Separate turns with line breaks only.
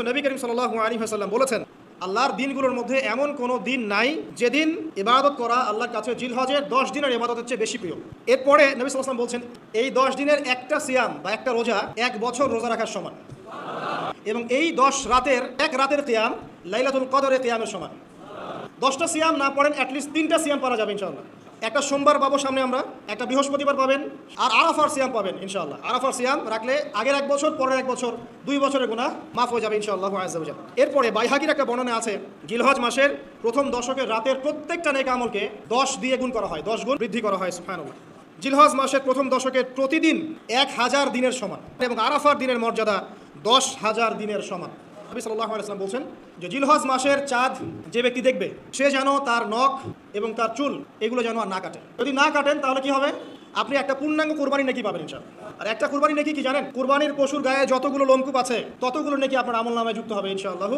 নবী করিম সাল্লাল্লাহু আলাইহি ওয়াসাল্লাম বলেছেন, আল্লাহর দিনগুলোর মধ্যে এমন কোনো দিন নাই যেদিন ইবাদত করা আল্লাহর কাছে জিলহজের 10 দিনের ইবাদতের চেয়ে বেশি প্রিয়। এরপরে নবী সাল্লাল্লাহু আলাইহি ওয়াসাল্লাম বলছেন, এই 10 দিনের একটা সিয়াম বা একটা রোজা 1 বছর রোজা রাখার সমান, এবং এই 10 রাতের এক রাতের কিয়াম লাইলাতুল কদরের কিয়ামের সমান। 10টা সিয়াম না পড়েন, অ্যাটলিস্ট 3টা সিয়াম পারা যাবে ইনশাআল্লাহ। একটা সোমবার পাবো সামনে আমরা, একটা বৃহস্পতিবার পাবেন, আর আরাফার সিয়াম পাবেন ইনশাআল্লাহ। আরাফার সিয়াম রাখলে আগের 1 বছর পরের 1 বছর 2 বছরের গুনাহ মাফ হয়ে যাবে ইনশাআল্লাহ আযজা ওয়া জাল। এরপরে বাইহাকির একটা বর্ণনা আছে, জিলহজ মাসের প্রথম দশকের রাতের প্রত্যেকটা নেক আমলকে 10 দিয়ে গুণ করা হয়, 10 গুণ বৃদ্ধি করা হয়, সুবহানাল্লাহ। জিলহজ মাসের প্রথম দশকের প্রতিদিন 1000 দিনের সমান, এবং আরাফার দিনের মর্যাদা 10,000 দিনের সমান। নবী সাল্লাল্লাহু আলাইহি ওয়াসাল্লাম বলছেন যে জিলহজ মাসের চাঁদ যে ব্যক্তি দেখবে, সে যেন তার নখ এবং তার চুল এগুলো যেন আর না কাটে। যদি না কাটেন তাহলে কি হবে? আপনি একটা পূর্ণাঙ্গ কুরবানি নাকি পাবেন ইনশাআল্লাহ। আর একটা কুরবানি নাকি কি জানেন? কুরবানির পশুর গায়ে যতগুলো লোমকূপ আছে ততগুলো নাকি আপনার আমলনামায় যুক্ত হবে ইনশাআল্লাহ।